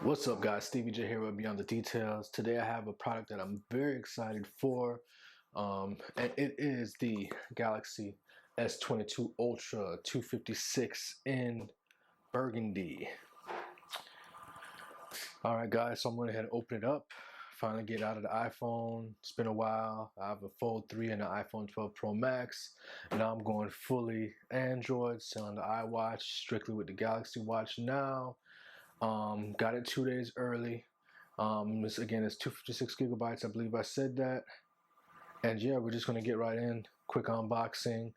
What's up, guys? Stevie J here with Beyond the Details. Today I have a product that I'm very excited for, and it is the Galaxy S22 Ultra 256 in burgundy. All right, guys, so I'm going to head and open it up. Finally get out of the iPhone. It's been a while. I have a Fold 3 and an iPhone 12 Pro Max. Now I'm going fully Android, selling the iWatch strictly with the Galaxy Watch now. Got it 2 days early. This again is 256 gigabytes. I believe I said that. And yeah, we're just gonna get right in. Quick unboxing,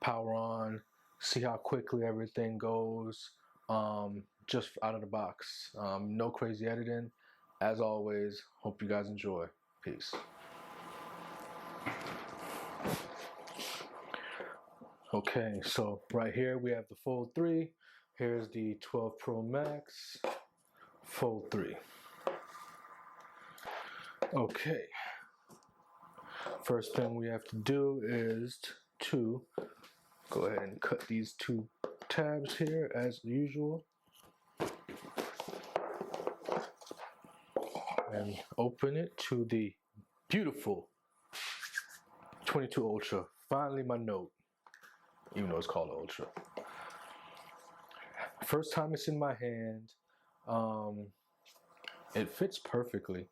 power on, see how quickly everything goes. Just out of the box. No crazy editing. As always, hope you guys enjoy. Peace. Okay, so right here we have the Fold 3. Here's the 12 Pro Max Fold 3. Okay, first thing we have to do is to go ahead and cut these two tabs here as usual and open it to the beautiful 22 Ultra. Finally my Note, even though it's called Ultra. First time it's in my hand. It fits perfectly.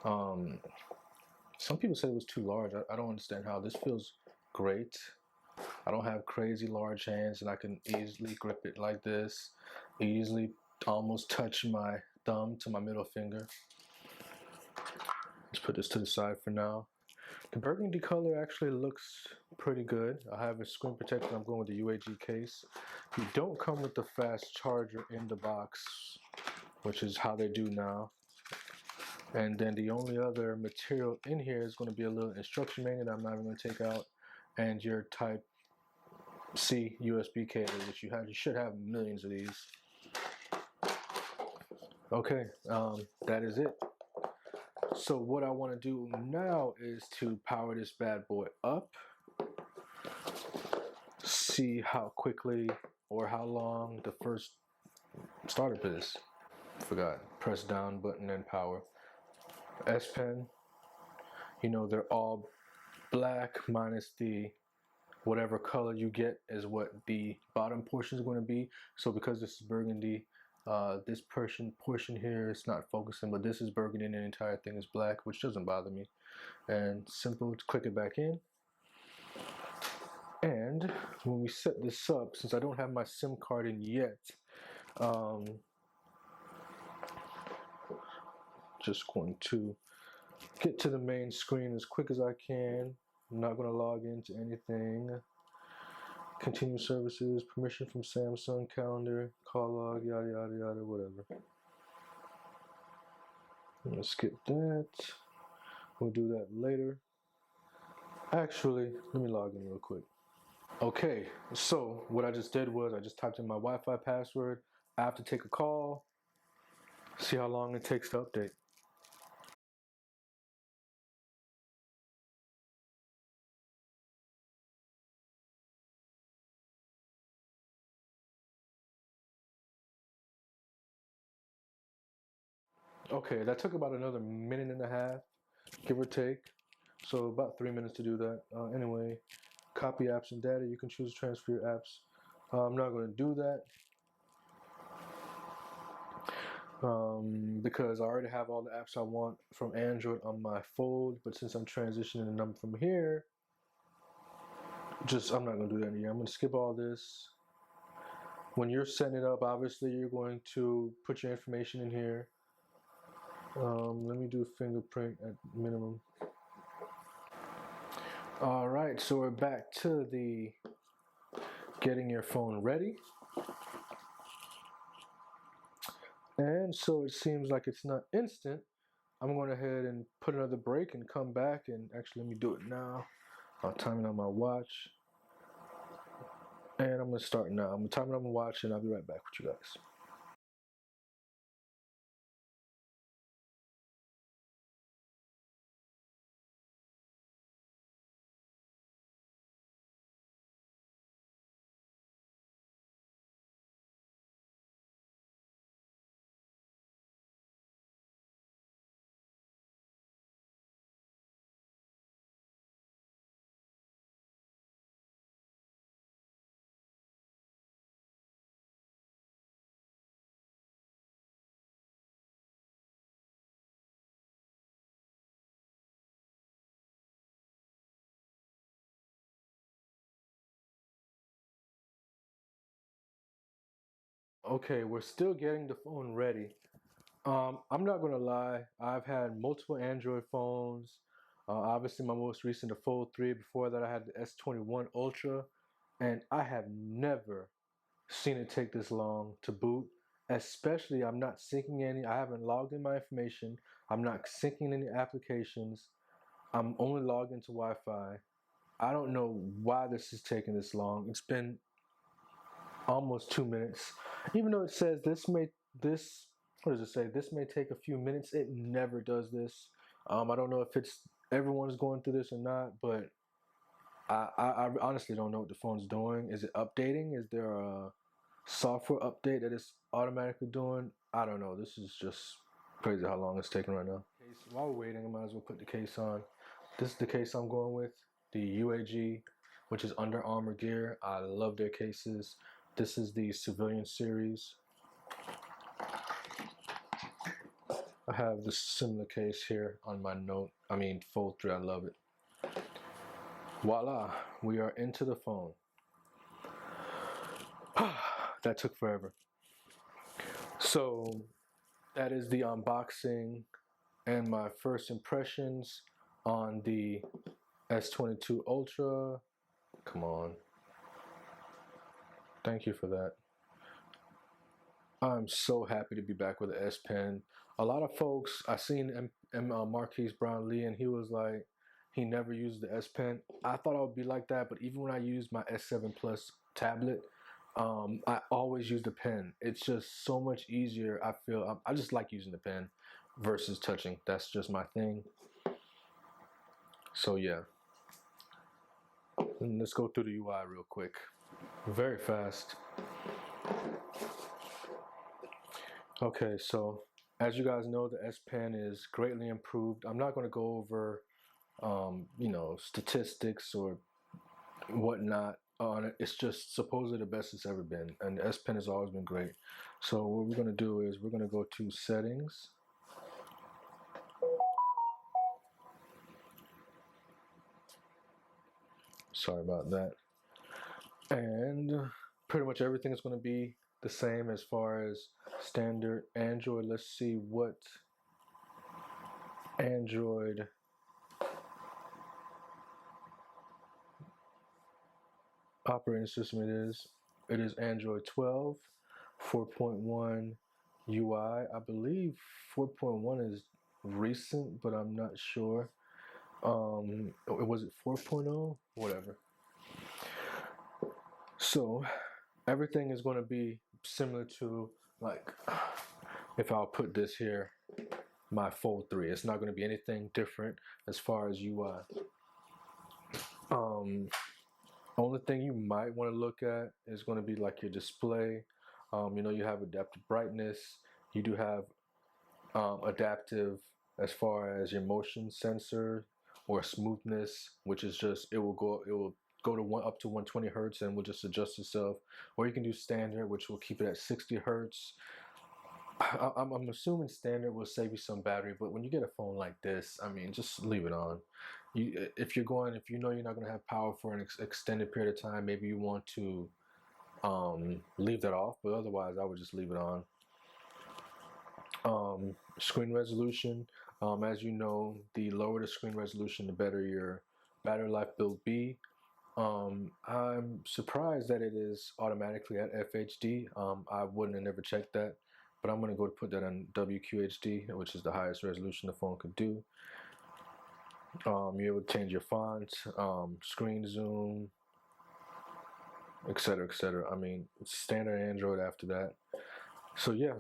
Some people said it was too large. I don't understand how. This feels great. I don't have crazy large hands and I can easily grip it like this. Easily almost touch my thumb to my middle finger. Let's put this to the side for now. The burgundy color actually looks pretty good. I have a screen protector. I'm going with the UAG case. You don't come with the fast charger in the box, which is how they do now. And then the only other material in here is going to be a little instruction manual that I'm not even going to take out, and your Type-C USB cable, which you should have millions of these. Okay, that is it. So what I want to do now is to power this bad boy up. See how quickly or how long the first startup is. Forgot. Press down button and power. S Pen. You know, they're all black minus the whatever color you get is what the bottom portion is going to be. So because this is burgundy, this portion here is not focusing, but this is burgundy and the entire thing is black, which doesn't bother me. And simple to click it back in. And when we set this up, since I don't have my SIM card in yet, just going to get to the main screen as quick as I can. I'm not going to log into anything. Continue services, permission from Samsung, calendar, call log, yada yada yada, whatever. I'm gonna skip that. We'll do that later. Actually, let me log in real quick. Okay, so what I just did was I just typed in my Wi-Fi password. I have to take a call. See how long it takes to update. Okay, that took about another minute and a half, give or take. So about 3 minutes to do that. Anyway, copy apps and data. You can choose to transfer your apps. I'm not going to do that because I already have all the apps I want from Android on my Fold. But since I'm transitioning them from here, I'm not going to do that here. I'm going to skip all this. When you're setting it up, obviously you're going to put your information in here. Let me do fingerprint at minimum. All right, so we're back to the getting your phone ready. And so it seems like it's not instant. I'm going to go ahead and put another break and come back, and actually let me do it now. I'll time it on my watch. And I'm going to start now. I'm going to time it on my watch and I'll be right back with you guys. Okay, we're still getting the phone ready. I'm not gonna lie, I've had multiple Android phones. Obviously, my most recent, the Fold 3. Before that, I had the S21 Ultra, and I have never seen it take this long to boot. Especially, I'm not syncing any. I haven't logged in my information. I'm not syncing any applications. I'm only logged into Wi-Fi. I don't know why this is taking this long. It's been almost 2 minutes. Even though it says this what does it say? This may take a few minutes. It never does this. I don't know if it's everyone's going through this or not, but I honestly don't know what the phone's doing. Is it updating? Is there a software update that it's automatically doing? I don't know. This is just crazy how long it's taking right now. While we're waiting, I might as well put the case on. This is the case I'm going with, the UAG, which is Under Armour gear. I love their cases. This is the Civilian series. I have the similar case here on my Fold 3. I love it. Voila, we are into the phone. That took forever. So that is the unboxing and my first impressions on the S22 Ultra. Come on. Thank you for that. I'm so happy to be back with the S Pen. A lot of folks, I seen Marquise Brown Lee, and he was like, he never used the S Pen. I thought I would be like that, but even when I used my S7 Plus tablet, I always use the pen. It's just so much easier. I feel I just like using the pen versus touching. That's just my thing. So yeah, and let's go through the UI real quick, very fast. Okay, so as you guys know, the S Pen is greatly improved. I'm not going to go over, statistics or whatnot on it. It's just supposedly the best it's ever been, and the S Pen has always been great. So what we're going to do is we're going to go to settings. Sorry about that. And pretty much everything is going to be the same as far as standard Android. Let's see what Android operating system it is. It is Android 12, 4.1 UI. I believe 4.1 is recent, but I'm not sure. Was it 4.0? Whatever. So everything is going to be similar to, like, if I'll put this here, my Fold 3. It's not going to be anything different as far as UI. Only thing you might want to look at is going to be like your display. You have adaptive brightness. You do have adaptive as far as your motion sensor or smoothness, which is just it will go to up to 120 hertz and will just adjust itself. Or you can do standard, which will keep it at 60 hertz. I'm assuming standard will save you some battery, but when you get a phone like this, just leave it on. If you know you're not going to have power for an extended period of time, maybe you want to leave that off, but otherwise I would just leave it on. Screen resolution, as you know, the lower the screen resolution, the better your battery life will be. I'm surprised that it is automatically at FHD. I wouldn't have never checked that, but I'm going to go put that on WQHD, which is the highest resolution the phone could do. You're able to change your font, screen zoom, etc., etc. Standard Android after that. So yeah,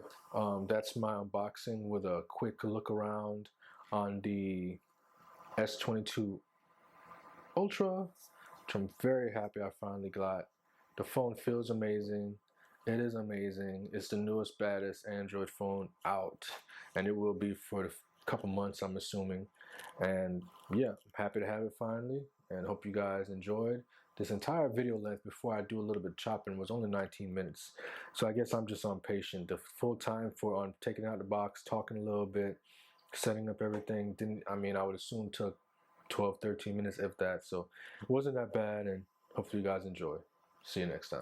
that's my unboxing with a quick look around on the S22 Ultra, which I'm very happy I finally got. The phone feels amazing. It is amazing. It's the newest, baddest Android phone out, and it will be for a couple months, I'm assuming. And yeah, I'm happy to have it finally, and hope you guys enjoyed. This entire video length before I do a little bit of chopping was only 19 minutes. So I guess I'm just impatient. The full time for taking out the box, talking a little bit, setting up everything, I would assume took 12, 13 minutes if that. So it wasn't that bad, and hopefully you guys enjoy. See you next time.